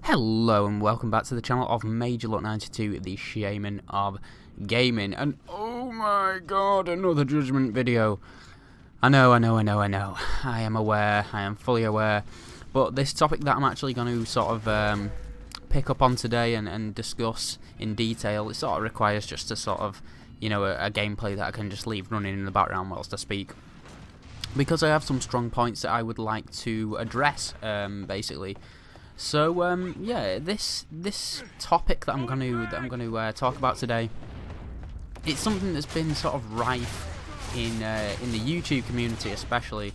Hello and welcome back to the channel of Major Luck 92, the Shaman of Gaming, and oh my god, another judgment video. I know, I am aware, I am fully aware, but this topic that I'm actually going to sort of pick up on today and discuss in detail, it sort of requires just a sort of, you know, a gameplay that I can just leave running in the background whilst I speak. Because I have some strong points that I would like to address, basically. So yeah, this topic that I'm going to talk about today, it's something that's been sort of rife in the YouTube community, especially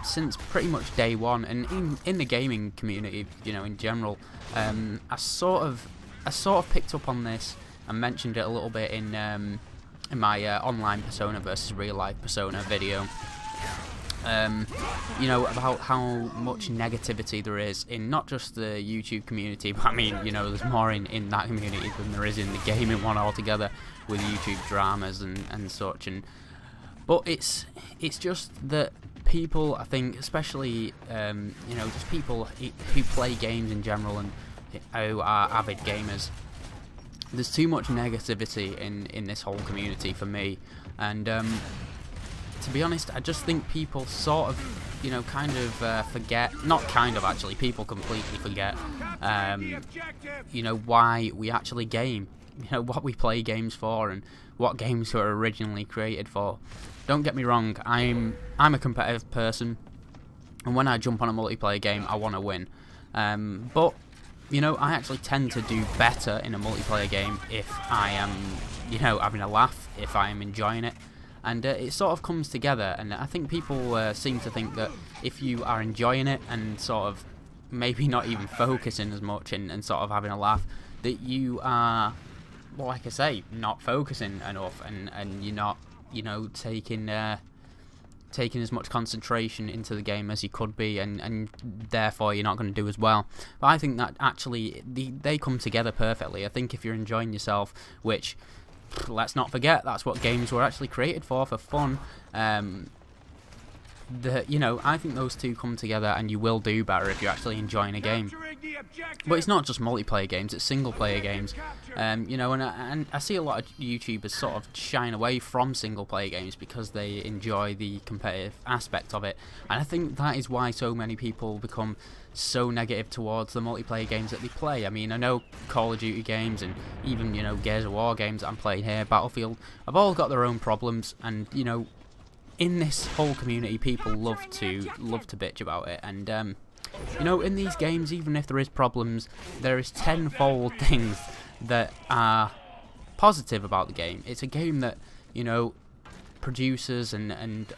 since pretty much day one, and in the gaming community, you know, in general. I sort of picked up on this and mentioned it a little bit in my online persona versus real life persona video. You know, about how much negativity there is in not just the YouTube community, but I mean, you know, there's more in that community than there is in the gaming one altogether, with YouTube dramas and such. But it's just that people, I think, especially you know, just people who play games in general and who are avid gamers, there's too much negativity in this whole community for me, and to be honest, I just think people sort of, you know, kind of forget, not kind of actually, people completely forget, you know, why we actually game, you know, what we play games for and what games were originally created for. Don't get me wrong, I'm a competitive person, and when I jump on a multiplayer game, I want to win. But, you know, I actually tend to do better in a multiplayer game if I am, you know, having a laugh, if I am enjoying it. And it sort of comes together, and I think people seem to think that if you are enjoying it and sort of maybe not even focusing as much and sort of having a laugh, that you are, well, like I say, not focusing enough, and you're not, you know, taking as much concentration into the game as you could be, and therefore you're not going to do as well. But I think that actually they come together perfectly. I think if you're enjoying yourself, which, let's not forget, that's what games were actually created for fun. You know, I think those two come together, and you will do better if you're actually enjoying a game. But it's not just multiplayer games; it's single-player games. You know, and I see a lot of YouTubers sort of shying away from single-player games because they enjoy the competitive aspect of it, and I think that is why so many people become so negative towards the multiplayer games that they play. I mean, I know Call of Duty games and even, you know, Gears of War games that I'm playing here, Battlefield, have all got their own problems, and, you know, in this whole community, people love to bitch about it, and you know, in these games, even if there is problems, there is tenfold things that are positive about the game. It's a game that, you know, producers and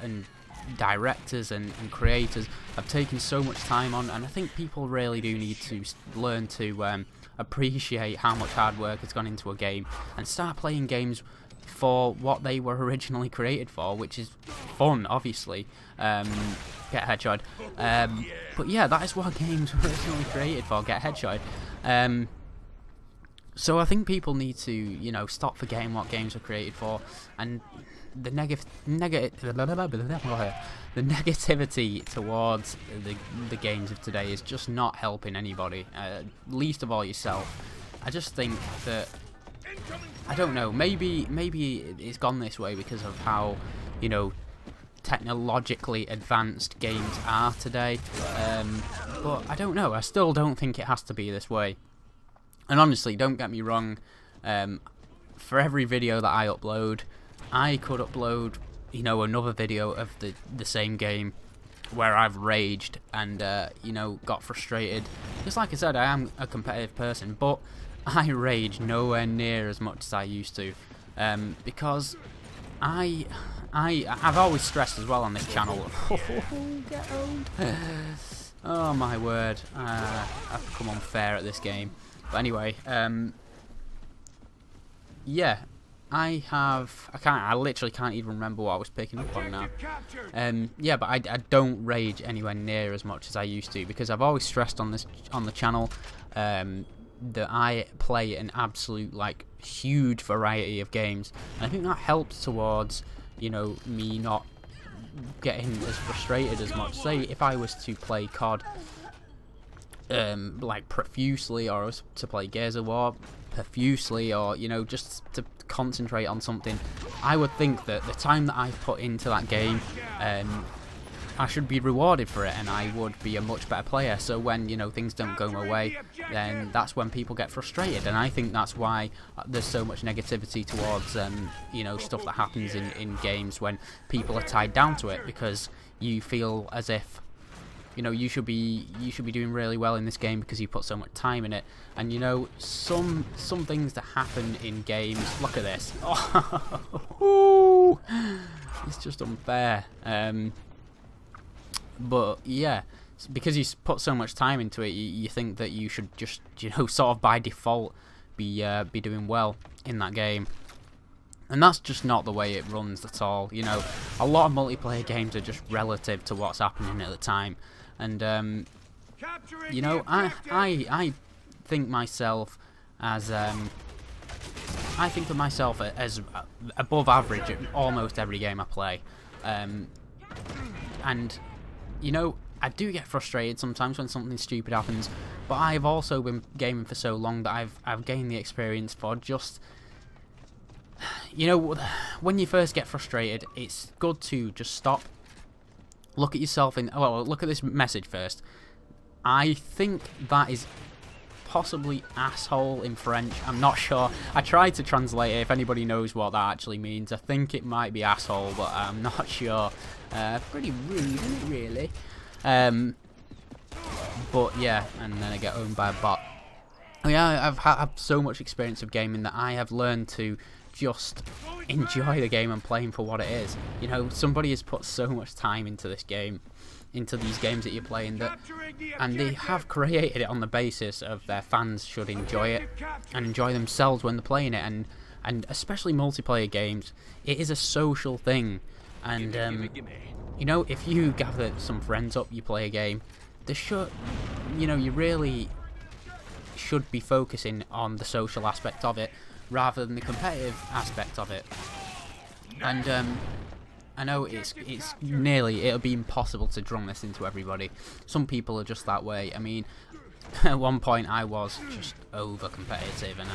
directors and creators have taken so much time on, and I think people really do need to learn to appreciate how much hard work has gone into a game and start playing games for what they were originally created for, which is fun, obviously. Get headshot. But yeah, that is what games were originally created for, get headshot. So I think people need to, you know, stop forgetting what games were created for, and the negativity towards the games of today is just not helping anybody, least of all yourself. I just think that, I don't know, maybe it's gone this way because of how, you know, technologically advanced games are today, but I don't know, I still don't think it has to be this way. And honestly, don't get me wrong, for every video that I upload, I could upload, you know, another video of the same game where I've raged and you know, got frustrated, because like I said, I am a competitive person, but I rage nowhere near as much as I used to, because I've always stressed as well on this channel. Get owned. Oh my word, I've become unfair at this game. But anyway, yeah, I literally can't even remember what I was picking up on now. Yeah, but I don't rage anywhere near as much as I used to, because I've always stressed on the channel that I play an absolute, like, huge variety of games, and I think that helps towards, you know, me not getting as frustrated as much. Say if I was to play COD like profusely, or to play Gears of War profusely, or you know, just to concentrate on something, I would think that the time that I've put into that game, I should be rewarded for it, and I would be a much better player. So when, you know, things don't go my way, then that's when people get frustrated, and I think that's why there's so much negativity towards you know, stuff that happens in games when people are tied down to it, because you feel as if, you know, you should be doing really well in this game because you put so much time in it. And you know, some things that happen in games, look at this, oh, it's just unfair. But yeah, because you put so much time into it, you think that you should just, you know, sort of by default be doing well in that game, and that's just not the way it runs at all. You know, a lot of multiplayer games are just relative to what's happening at the time, and you know, I think myself as I think of myself as above average at almost every game I play, and you know, I do get frustrated sometimes when something stupid happens, but I've also been gaming for so long that I've gained the experience for just, you know, when you first get frustrated, it's good to just stop, look at yourself in, well, look at this message first. I think that is possibly asshole in French, I'm not sure. I tried to translate it, if anybody knows what that actually means. I think it might be asshole, but I'm not sure. Pretty rude, isn't it, really? But yeah, and then I get owned by a bot. Oh yeah, I've had so much experience of gaming that I have learned to just enjoy the game and playing for what it is. You know, somebody has put so much time into this game, into these games that you're playing, that, and they have created it on the basis of their fans should enjoy it and enjoy themselves when they're playing it, and especially multiplayer games, it is a social thing, and you know, if you gather some friends up, you play a game, there should, you know, you really should be focusing on the social aspect of it rather than the competitive aspect of it. And I know it'll be impossible to drum this into everybody. Some people are just that way. I mean, at one point I was just over competitive, and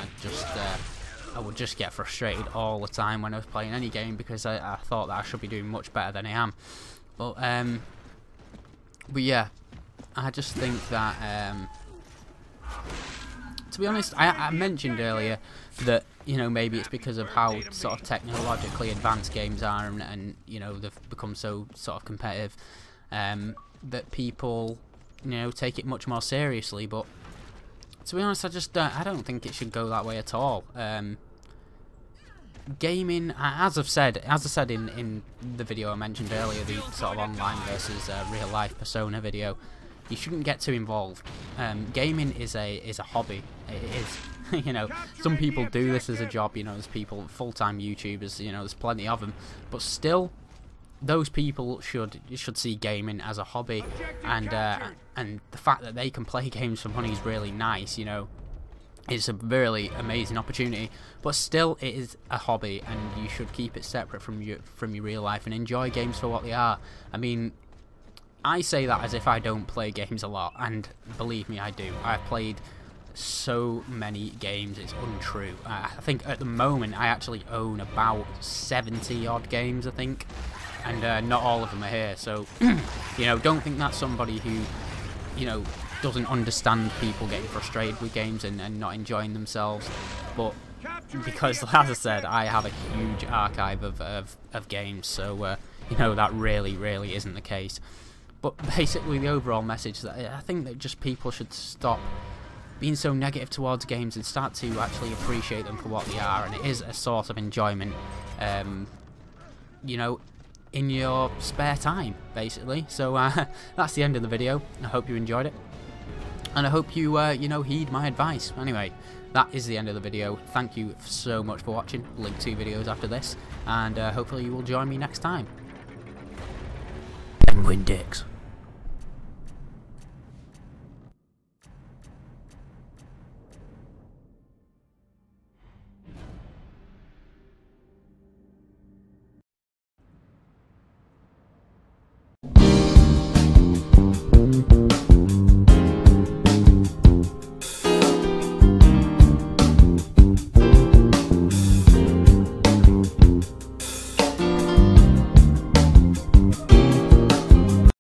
I would just get frustrated all the time when I was playing any game, because I thought that I should be doing much better than I am. But yeah, I just think that to be honest, I mentioned earlier that, you know, maybe it's because of how sort of technologically advanced games are, and you know, they've become so sort of competitive, that people, you know, take it much more seriously. But to be honest, I don't think it should go that way at all. Gaming, as I said in the video I mentioned earlier, the sort of online versus real life Persona video, you shouldn't get too involved. Gaming is a hobby. It is. You know, some people do this as a job. You know, there's people, full-time YouTubers. You know, there's plenty of them. But still, those people should see gaming as a hobby, and the fact that they can play games for money is really nice. You know, it's a really amazing opportunity. But still, it is a hobby, and you should keep it separate from your real life and enjoy games for what they are. I mean, I say that as if I don't play games a lot, and believe me, I do. I've played so many games, it's untrue. I think at the moment I actually own about 70 odd games, I think, and not all of them are here. So you know, don't think that's somebody who, you know, doesn't understand people getting frustrated with games and not enjoying themselves. But because, as I said, I have a huge archive of games, so you know, that really isn't the case. But basically, the overall message that I think that just people should stop being so negative towards games and start to actually appreciate them for what they are, and it is a source of enjoyment, you know, in your spare time, basically. So that's the end of the video. I hope you enjoyed it, and I hope you you know, heed my advice. Anyway, that is the end of the video. Thank you so much for watching. Link 2 videos after this, and hopefully you will join me next time. Penguin dicks.